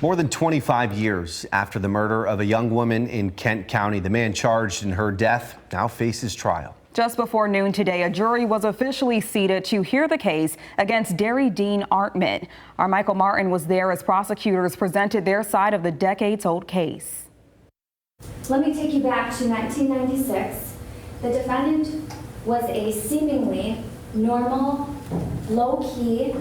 More than 25 years after the murder of a young woman in Kent County, the man charged in her death now faces trial. Just before noon today, a jury was officially seated to hear the case against Garry Dean Artman. Our Michael Martin was there as prosecutors presented their side of the decades-old case. Let me take you back to 1996. The defendant was a seemingly normal, low-key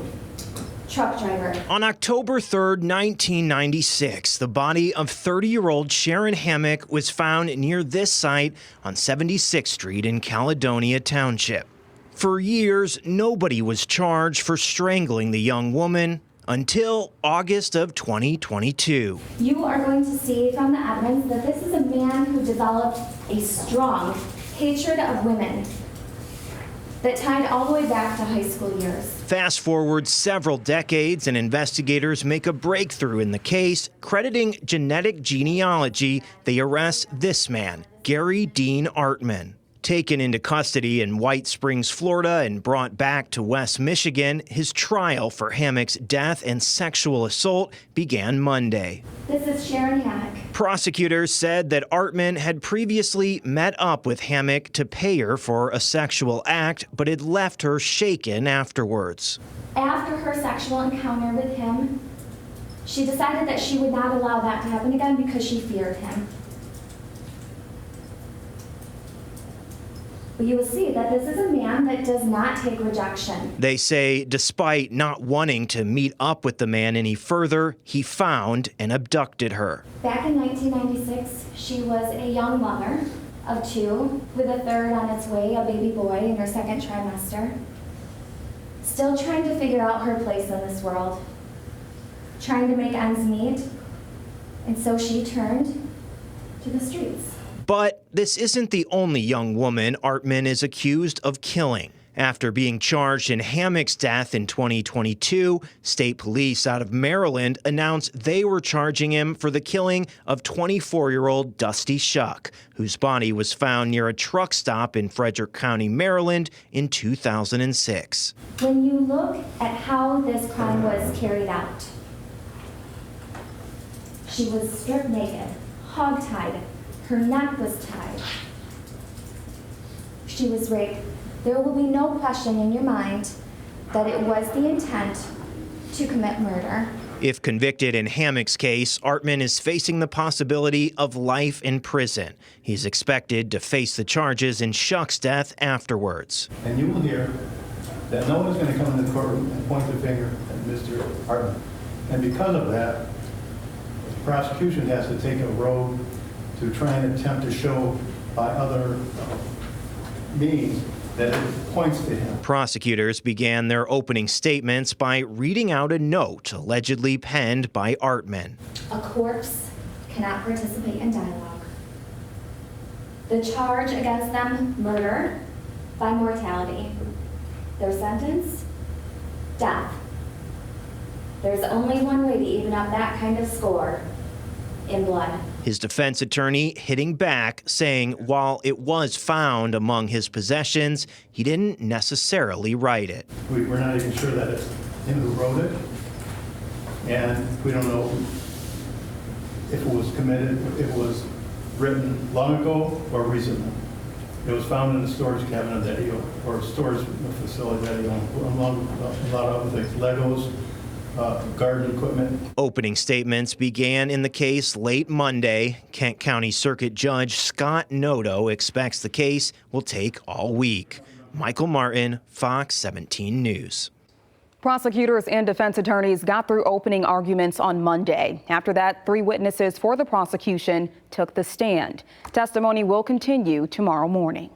truck driver. On October 3rd, 1996, the body of 30-year-old Sharon Hammock was found near this site on 76th Street in Caledonia Township. For years, nobody was charged for strangling the young woman until August of 2022. You are going to see from the evidence that this is a man who developed a strong hatred of women that tied all the way back to high school years. Fast forward several decades, and investigators make a breakthrough in the case. Crediting genetic genealogy, they arrest this man, Garry Dean Artman. Taken into custody in White Springs, Florida, and brought back to West Michigan, his trial for Hammock's death and sexual assault began Monday. This is Sharon Hammock. Prosecutors said that Artman had previously met up with Hammock to pay her for a sexual act, but had left her shaken afterwards. After her sexual encounter with him, she decided that she would not allow that to happen again because she feared him. But you will see that this is a man that does not take rejection. They say despite not wanting to meet up with the man any further, he found and abducted her. Back in 1996, she was a young mother of two with a third on its way, a baby boy in her second trimester. Still trying to figure out her place in this world, trying to make ends meet, and so she turned to the streets. But this isn't the only young woman Artman is accused of killing. After being charged in Hammock's death in 2022, state police out of Maryland announced they were charging him for the killing of 24-year-old Dusty Shuck, whose body was found near a truck stop in Frederick County, Maryland in 2006. When you look at how this crime was carried out, she was stripped naked, hogtied. Her neck was tied. She was raped. There will be no question in your mind that it was the intent to commit murder. If convicted in Hammock's case, Artman is facing the possibility of life in prison. He's expected to face the charges in Shuck's death afterwards. And you will hear that no one's going to come in the courtroom and point the finger at Mr. Artman. And because of that, the prosecution has to take a road to try and attempt to show by other means that it points to him. Prosecutors began their opening statements by reading out a note allegedly penned by Artman. A corpse cannot participate in dialogue. The charge against them, murder by mortality. Their sentence, death. There's only one way to even up that kind of score, in blood. His defense attorney hitting back, saying while it was found among his possessions, he didn't necessarily write it. We're not even sure that it's him who wrote it, and we don't know if it was committed, if it was written long ago or recently. It was found in the storage cabinet that he owned, or storage facility that he owned, among a lot of other things, Legos, garden equipment. Opening statements began in the case late Monday. Kent County Circuit Judge Scott Noto expects the case will take all week. Michael Martin, Fox 17 News. Prosecutors and defense attorneys got through opening arguments on Monday. After that, 3 witnesses for the prosecution took the stand. Testimony will continue tomorrow morning.